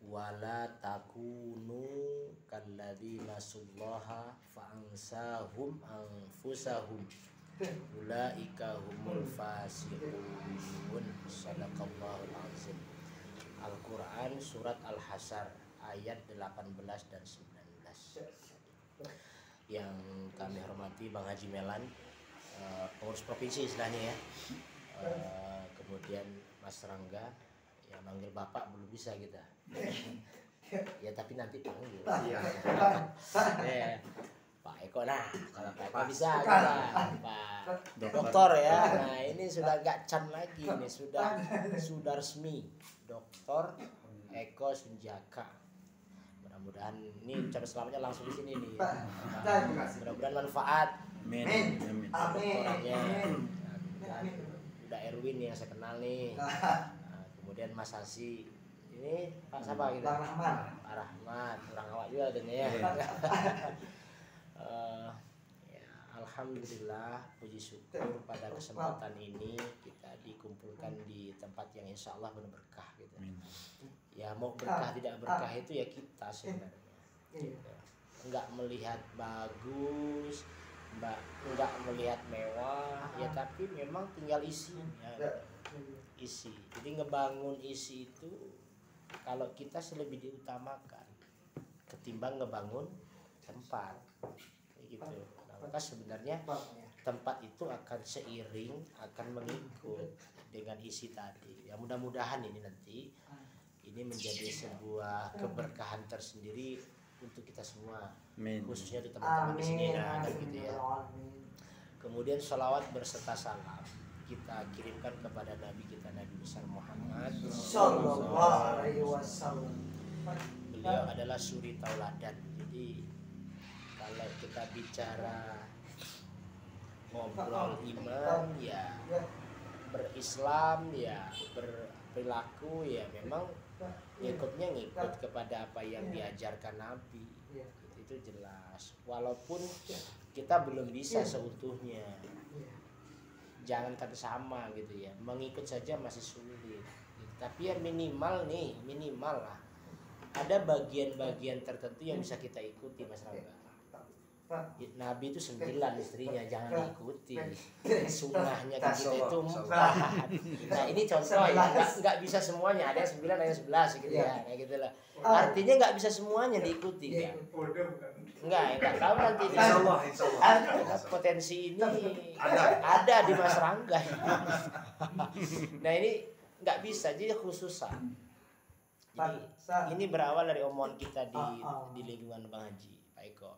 Wala takunu kalladzina sullaha fa'ansahum anfusahum ulaika humul fasiqun. Shadaqallahul azim. Al-Quran surat Al-Hasyr ayat 18 dan 19. Yang kami hormati Bang Haji Melan, pengurus provinsi istilahnya ya, kemudian Mas Rangga, ya manggil bapak belum bisa kita ya, tapi nanti panggil ya, Pak Eko. Nah kalau Pak Eko bisa kita Pak Dokter ya. Nah ini sudah gak can lagi, ini sudah resmi Dokter Eko Sunjaka. Mudah-mudahan ini ucapan selamatnya langsung di sini nih ya. Mudah-mudahan manfaat. Amin. Doktorannya udah Erwin yang saya kenal nih. Kemudian Mas Hasi, ini Pak siapa gitu? Pak Rahmat, orang awak juga adanya ya. Ya, alhamdulillah, puji syukur pada kesempatan ini kita dikumpulkan di tempat yang insya Allah penuh berkah gitu. Ya mau berkah tidak berkah itu ya kita sebenarnya. Gitu. Enggak melihat bagus, enggak melihat mewah, ya tapi memang tinggal isinya. Isi. Jadi ngebangun isi itu kalau kita lebih diutamakan ketimbang ngebangun tempat. Gitu. Nah, maka sebenarnya tempat itu akan seiring, akan mengikut dengan isi tadi. Ya mudah-mudahan ini nanti ini menjadi sebuah keberkahan tersendiri untuk kita semua. Khususnya di teman-teman di sini nah, kan gitu ya. Kemudian sholawat berserta salam kita kirimkan kepada Nabi kita, Nabi besar Muhammad Sallallahu Alaihi Wasallam. Beliau adalah suri tauladan. Jadi kalau kita bicara ngobrol iman ya, berislam ya, berperilaku ya, memang ngikut kepada apa yang diajarkan Nabi. Itu jelas. Walaupun kita belum bisa seutuhnya, jangankan sama gitu ya, mengikut saja masih sulit gitu. Tapi ya minimal lah ada bagian-bagian tertentu yang bisa kita ikuti, Mas Rangga. Nabi itu 9 istrinya, jangan diikuti. Sunnahnya kita itu 4. Nah ini contoh ya, nggak bisa semuanya, ada yang 9, ada yang 11 gitu ya, kayak gitulah. Artinya nggak bisa semuanya diikuti kan? Nggak tahu nanti. Insya Allah. Potensi ini ada di Mas Rangga. Nah ini nggak bisa, jadi khususan. Jadi ini berawal dari omongan kita di lingkungan Bang Haji, Pak Eko.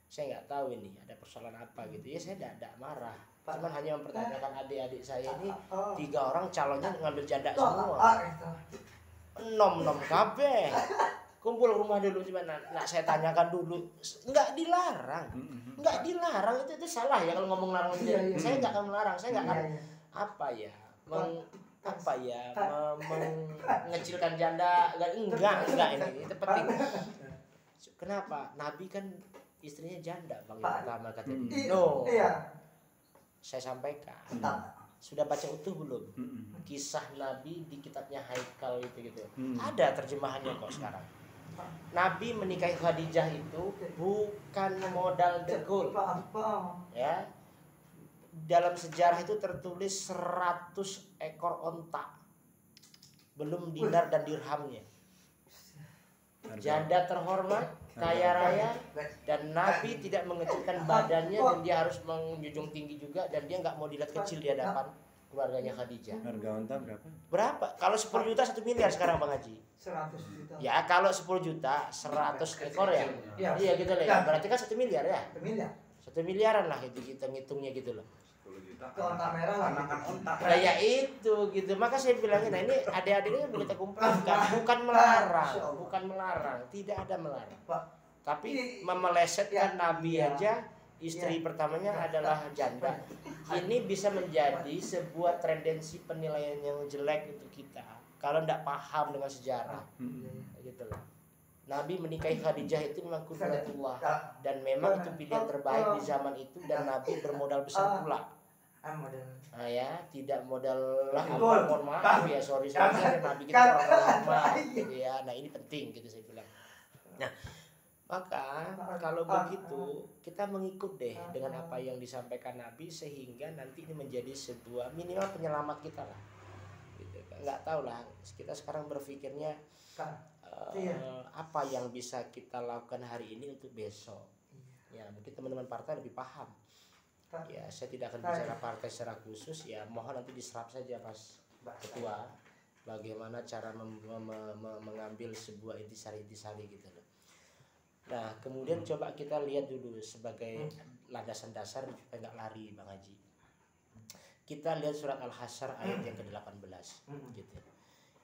Saya nggak tahu ini ada persoalan apa gitu ya, saya tidak marah, cuman hanya mempertanyakan adik-adik saya ini 3 orang calonnya ngambil janda semua, nom kabeh, kumpul rumah dulu coba. Nah saya tanyakan dulu, nggak dilarang itu salah ya kalau ngomong larang. Saya nggak akan melarang, saya nggak akan mengecilkan janda, enggak ini itu penting. Kenapa? Nabi kan istrinya janda Bang, yang pertama kata dia. No. Saya sampaikan. Sudah baca utuh belum? Kisah Nabi di kitabnya Haikal itu gitu. Ada terjemahannya kok sekarang. Nabi menikahi Khadijah itu bukan modal dengkul. Ya. Dalam sejarah itu tertulis 100 ekor onta. Belum dinar dan dirhamnya. Janda terhormat, kaya raya, dan Nabi tidak mengecilkan badannya, dan dia harus menjunjung tinggi juga, dan dia nggak mau dilihat kecil di hadapan keluarganya Khadijah. Harga unta berapa? Kalau 10 juta 1 miliar sekarang Bang Haji. 100 juta. Ya kalau 10 juta 100 ekor ya. Iya gitu lah ya. Berarti kan 1 miliar ya. 1 miliar. 1 miliaran lah itu kita ngitungnya gitu loh. Ke onta merah lah, onta. Nah ya itu gitu. Maka saya bilangin, nah ini adik-adiknya boleh kita kumpulkan, bukan melarang, tidak ada melarang. Tapi memelesetkan Nabi aja, istri pertamanya adalah janda. Ini bisa menjadi sebuah tendensi penilaian yang jelek untuk kita kalau tidak paham dengan sejarah. Gitu loh. Nabi menikahi Khadijah itu memang qudratullah, dan memang itu pilihan terbaik di zaman itu, dan Nabi bermodal besar pula. Ya tidak modal lah Betul. mohon maaf ya sorry Nabi kita orang normal gitu ya. Nah ini penting gitu saya bilang. Nah maka kalau begitu kita mengikut deh dengan apa yang disampaikan Nabi sehingga nanti ini menjadi sebuah minimal penyelamat kita lah gitu. Nggak tahu lah kita sekarang berpikirnya apa yang bisa kita lakukan hari ini untuk besok ya. Mungkin teman-teman partai lebih paham ya. Saya tidak akan bicara partai secara khusus ya, mohon nanti diserap saja Mas Ketua bagaimana cara mengambil sebuah intisari gitu loh. Nah kemudian coba kita lihat dulu sebagai landasan dasar supaya nggak lari Bang Haji. Kita lihat surat Al-Hasyr ayat yang ke-18 gitu.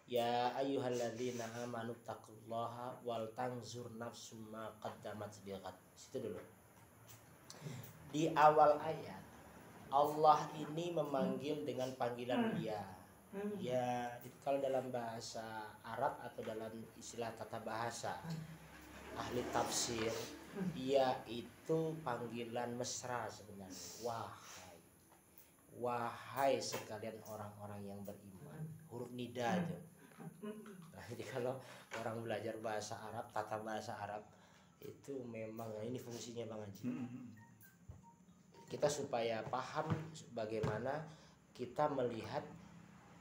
Ya ayyuhalladzina amanu taqullaha wal tanzur nafsum ma qaddamat lighad. Situ dulu. Di awal ayat Allah ini memanggil dengan panggilan ya. Ya, itu kalau dalam bahasa Arab atau dalam istilah tata bahasa ahli tafsir, ya itu panggilan mesra sebenarnya. Wahai sekalian orang-orang yang beriman. Huruf nida itu. Nah, jadi kalau orang belajar bahasa Arab, tata bahasa Arab itu memang ini fungsinya Bang Haji. Kita supaya paham bagaimana kita melihat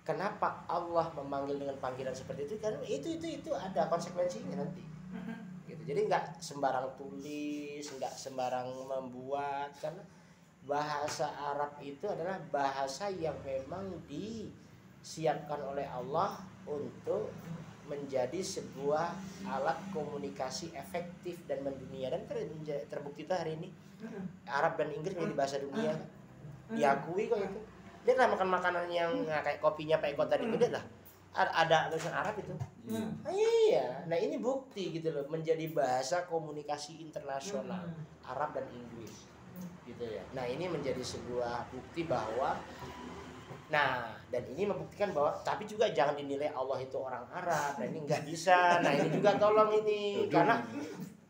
kenapa Allah memanggil dengan panggilan seperti itu, kan itu ada konsekuensinya nanti. Gitu. Jadi nggak sembarang tulis, nggak sembarang membuat, karena bahasa Arab itu adalah bahasa yang memang disiapkan oleh Allah untuk menjadi sebuah alat komunikasi efektif dan mendunia, dan terbukti itu hari ini Arab dan Inggris menjadi bahasa dunia kan? Diakui kok itu. Dia lah makan makanan yang kayak kopinya Pak Eko tadi itu lah ada tulisan Arab itu. Iya, nah ini bukti gitu loh menjadi bahasa komunikasi internasional Arab dan Inggris gitu ya. Nah ini menjadi sebuah bukti bahwa dan ini membuktikan bahwa tapi juga jangan dinilai Allah itu orang Arab dan ini nggak bisa. Nah ini juga tolong ini karena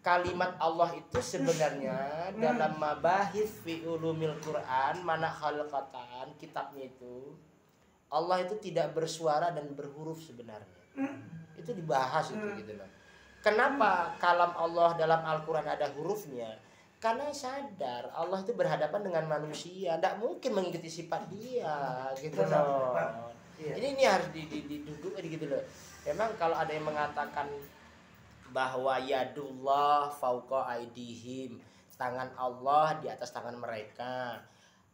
kalimat Allah itu sebenarnya dalam mabahis fi ulumil Quran mana khalqatan kitabnya itu Allah itu tidak bersuara dan berhuruf sebenarnya. Itu dibahas itu gitu loh. Kenapa kalam Allah dalam Al-Quran ada hurufnya? Karena sadar Allah itu berhadapan dengan manusia, tidak mungkin mengikuti sifat dia gitu loh. Ini harus diduduk gitu loh. Memang kalau ada yang mengatakan bahwa yadullah fauqa aidihim, tangan Allah di atas tangan mereka,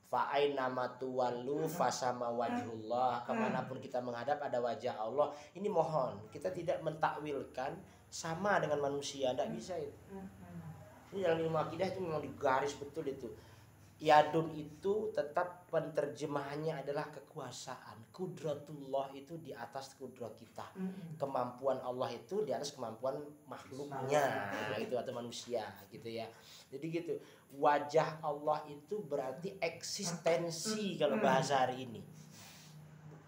fa'ainama tuwallu fasama wajhullah, kemanapun kita menghadap ada wajah Allah. Ini mohon kita tidak mentakwilkan sama dengan manusia, tidak bisa itu. Ini dalam ilmu akidah itu memang digaris betul itu. Yadun itu tetap penerjemahannya adalah kekuasaan. Kudratullah itu di atas kudrat kita. Kemampuan Allah itu di atas kemampuan makhluknya itu atau manusia gitu ya. Jadi gitu. Wajah Allah itu berarti eksistensi kalau bahasa hari ini.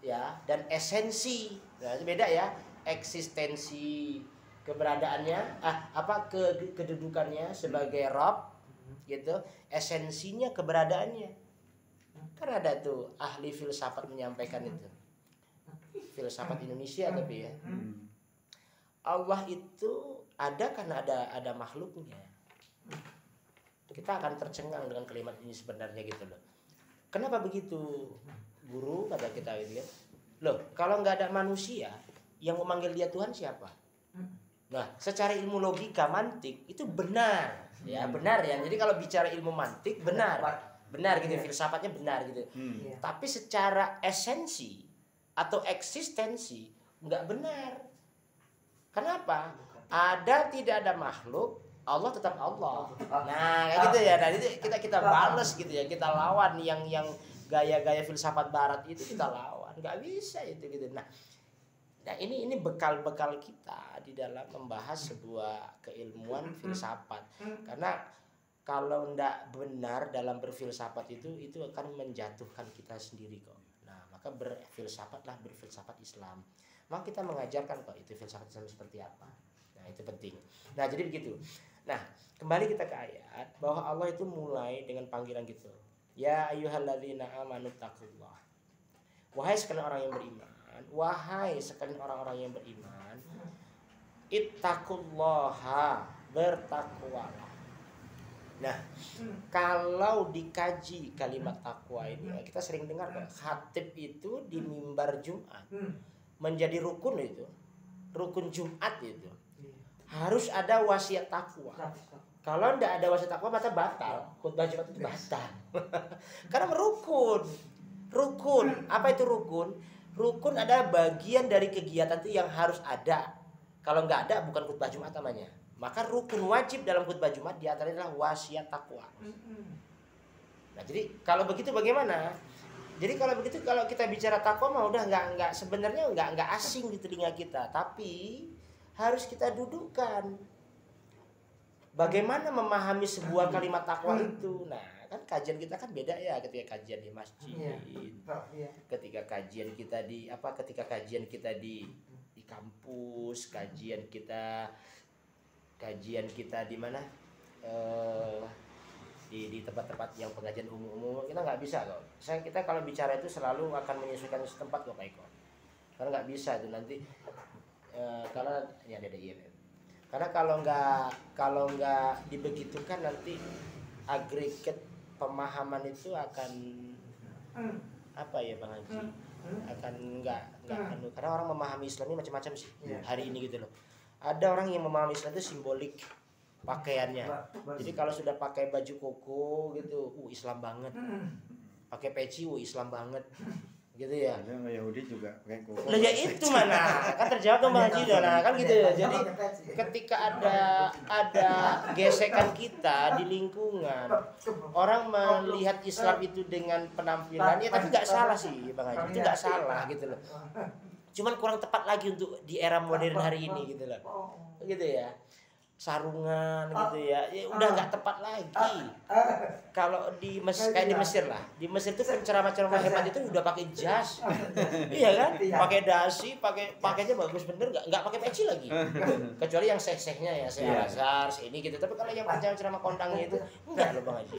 Ya, dan esensi. Nah, itu beda ya. Eksistensi keberadaannya kedudukannya sebagai Rabb gitu, esensinya keberadaannya. Kan ada tuh ahli filsafat menyampaikan itu, filsafat Indonesia tapi ya, Allah itu ada karena ada makhluknya. Kita akan tercengang dengan kalimat ini sebenarnya gitu loh. Kenapa begitu guru kata kita gitu ya? Loh kalau nggak ada manusia yang memanggil dia Tuhan siapa? Nah secara ilmu logika mantik itu benar. Ya benar ya. Jadi kalau bicara ilmu mantik benar gitu, filsafatnya benar gitu. Tapi secara esensi atau eksistensi nggak benar. Kenapa? Ada tidak ada makhluk, Allah tetap Allah. Nah kayak gitu ya. Nah itu kita balas gitu ya. Kita lawan yang gaya-gaya filsafat Barat itu kita lawan. Nggak bisa itu gitu. Nah ini bekal-bekal kita di dalam membahas sebuah keilmuan filsafat. Karena kalau ndak benar dalam berfilsafat itu akan menjatuhkan kita sendiri kok. Nah maka berfilsafatlah berfilsafat Islam. Maka kita mengajarkan kok itu filsafat Islam seperti apa. Nah itu penting. Nah jadi begitu. Nah kembali kita ke ayat bahwa Allah itu mulai dengan panggilan gitu. Ya ayyuhalladzina amanu taqullah. Wahai sekalian orang yang beriman, wahai sekalian orang-orang yang beriman, ittaqullaha, bertakwalah. Nah, kalau dikaji kalimat takwa ini, kita sering dengar kan, khatib itu di mimbar Jumat menjadi rukun itu, rukun Jumat itu harus ada wasiat takwa. Kalau tidak ada wasiat takwa maka batal, khutbah Jumat itu batal. Karena merukun. Rukun, apa itu rukun? Rukun adalah bagian dari kegiatan itu yang harus ada. Kalau nggak ada bukan khutbah Jumat namanya. Maka rukun wajib dalam khutbah Jumat diantaranya adalah wasiat takwa. Nah, jadi kalau begitu bagaimana? Jadi kalau begitu, kalau kita bicara takwa mah udah nggak sebenarnya nggak asing di telinga kita, tapi harus kita dudukkan. Bagaimana memahami sebuah kalimat takwa itu? Nah, kan kajian kita kan beda ya ketika kajian di masjid, ketika kajian kita di kampus, kajian kita di mana, di tempat-tempat yang pengajian umum kita nggak bisa kok. Kita kalau bicara itu selalu akan menyesuaikan setempat kok Pak Eko. Karena nggak bisa itu nanti karena ya ada karena kalau nggak dibegitukan nanti agregat pemahaman itu akan apa ya Bang Haji, akan nggak karena orang memahami Islam ini macam-macam sih hari ini gitu loh. Ada orang yang memahami Islam itu simbolik pakaiannya. Jadi kalau sudah pakai baju koko gitu, Islam banget. Pakai peci, Islam banget. Gitu ya. Ada Yahudi juga pakai koko. Lah ya itu mana? Kan terjawab dong Bang Haji nah, kan gitu ya. Jadi ketika ada gesekan kita di lingkungan, orang melihat Islam itu dengan penampilannya, tapi nggak salah sih Bang Haji. Itu nggak salah gitu loh. Cuman kurang tepat lagi untuk di era modern hari ini gitu loh. Gitu ya. Sarungan gitu ya udah nggak tepat lagi. Kalau kayak di Mesir lah, di Mesir itu penceramah-ceramah hebat itu udah pakai jas, iya kan, pakai dasi, pakainya bagus bener, nggak pakai peci lagi, kecuali yang seh-sehnya ya, Al-Azhar, ini gitu. Tapi kalau yang penceramah kondangnya itu enggak loh Bang Haji.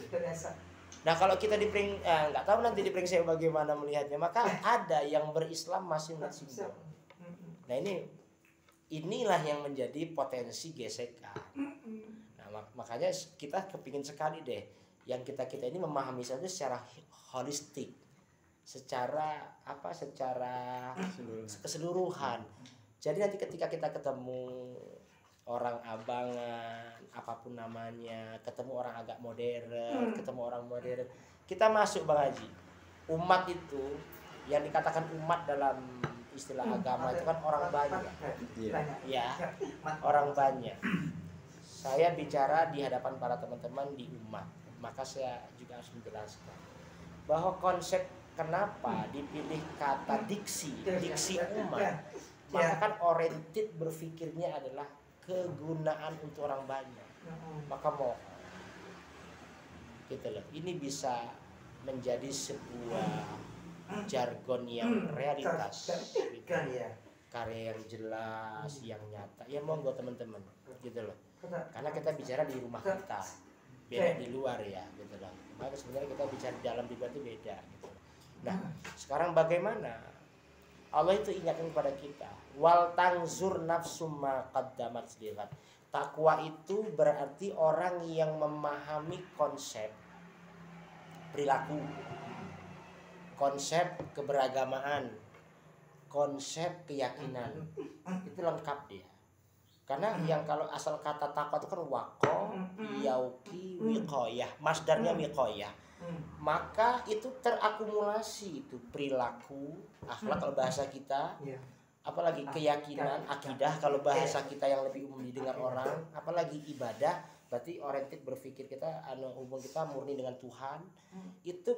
Nah kalau kita nggak tahu nanti di saya bagaimana melihatnya, maka ada yang berislam masih melihat simbol. Nah inilah yang menjadi potensi gesekan. Nah, makanya kita kepingin sekali deh yang kita ini memahami saja secara holistik, secara keseluruhan. Jadi nanti ketika kita ketemu orang abangan, apapun namanya, ketemu orang agak modern, kita masuk Bang Haji. Umat itu yang dikatakan umat dalam istilah agama itu kan orang banyak. Ya, orang banyak. Saya bicara di hadapan para teman-teman di umat, maka saya juga harus menjelaskan bahwa konsep kenapa dipilih kata diksi umat, maka kan oriented berpikirnya adalah kegunaan untuk orang banyak. Maka mohon gitu loh. Ini bisa menjadi sebuah jargon yang realitas gitu. Karya yang jelas, yang nyata. Ya monggo teman-teman gitu loh. Karena kita bicara di rumah kita, beda di luar ya gitu loh. Maka sebenarnya kita bicara di dalam, di luar itu beda gitu. Nah, sekarang bagaimana Allah itu ingatkan kepada kita, wal tangzur nafsum ma qaddamat lihat. Takwa itu berarti orang yang memahami konsep perilaku, konsep keberagamaan, konsep keyakinan, itu lengkap dia. Karena yang kalau asal kata takwa itu kan waqo, yauki, wiqoyah, masdarnya wiqoyah. Maka itu terakumulasi itu perilaku, akhlak kalau bahasa kita, apalagi keyakinan, akidah kalau bahasa kita yang lebih umum didengar orang, apalagi ibadah, berarti oriented berpikir kita, hubungan kita murni dengan Tuhan, itu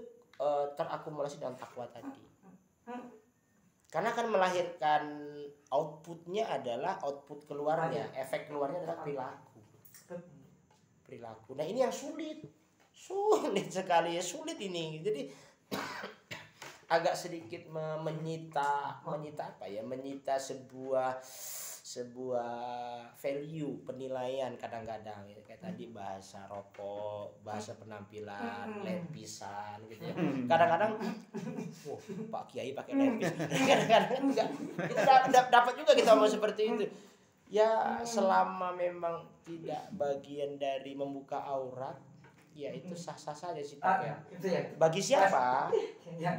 terakumulasi dalam takwa tadi. Karena akan melahirkan outputnya adalah output keluarnya, efek keluarnya adalah perilaku. Nah ini yang sulit sekali ya, sulit ini. Jadi agak sedikit menyita sebuah sebuah value penilaian kadang-kadang ya. Kayak tadi bahasa rokok, bahasa penampilan, lepisan gitu ya. Kadang-kadang wah, Pak Kiai pakai lepis. Kadang-kadang enggak. Itu dapat juga kita mau seperti itu. Ya selama memang tidak bagian dari membuka aurat, ya itu sah-sah saja sih pakai. Bagi siapa?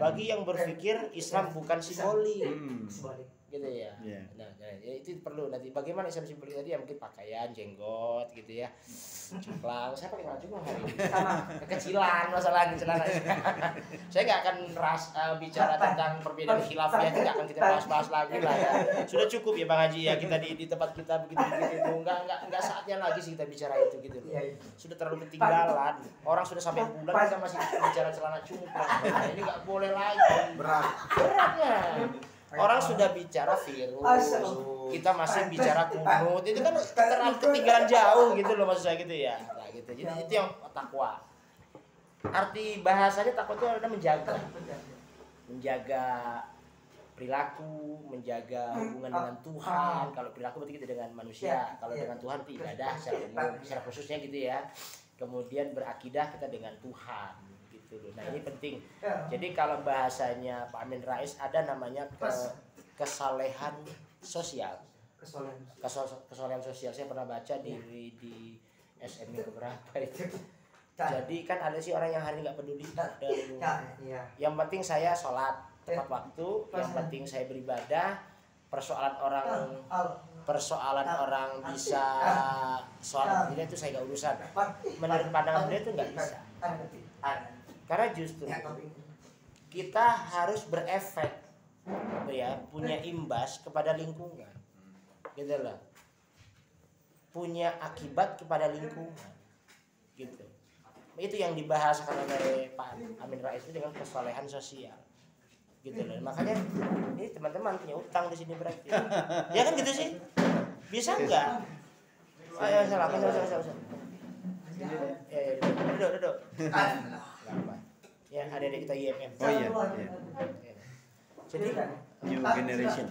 Bagi yang berpikir Islam bukan simbolik. Gitu ya. Nah, ya itu perlu nanti bagaimana Islam simbolik tadi ya, mungkin pakaian, jenggot gitu ya. Cuklang, saya pakai celana cuklang hari ini. Sama kekecilan masalahnya celana. Saya nggak akan bicara tentang perbedaan khilafiyah, itu nggak akan kita bahas-bahas lagi lah ya. Sudah cukup ya Bang Haji ya, kita di tempat kita begitu-begitu itu. Enggak saatnya lagi sih kita bicara itu gitu loh. Sudah terlalu ketinggalan. Orang sudah sampai bulan kita masih bicara celana cuklang. Nah, ini nggak boleh lagi. Beratnya. Orang sudah bicara virus, kita masih bicara kunut, itu kan terlalu ketinggalan jauh gitu loh maksud saya gitu ya. Nah gitu, jadi itu yang takwa. Arti bahasanya takwa itu adalah menjaga perilaku, menjaga hubungan dengan Tuhan. Kalau perilaku berarti kita dengan manusia, kalau dengan Tuhan itu ibadah secara umum, secara khususnya gitu ya. Kemudian berakidah kita dengan Tuhan. Nah ini penting. Jadi kalau bahasanya Pak Amin Rais ada namanya kesalehan sosial. Kesalehan sosial saya pernah baca di SME keberapa itu. Jadi kan ada sih orang yang hari nggak peduli dan yang penting saya sholat tepat waktu, yang penting saya beribadah. Persoalan orang bisa sholat tidak itu saya nggak urusan. Menurut pandangan beliau itu nggak bisa. Karena justru kita harus berefek ya, punya imbas kepada lingkungan gitu loh, punya akibat kepada lingkungan gitu. Itu yang dibahasakan oleh Pak Amin Rais itu dengan kesalehan sosial gitu loh. Makanya ini teman-teman punya utang di sini berarti ya kan gitu sih, bisa enggak? Ayo salah. Duduk. Ya, adik-adik kita IMM. Oh iya. Jadi New generation.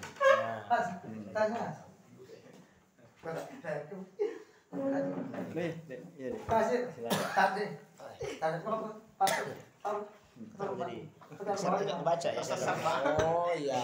Jadi saya tidak baca ya. Oh iya.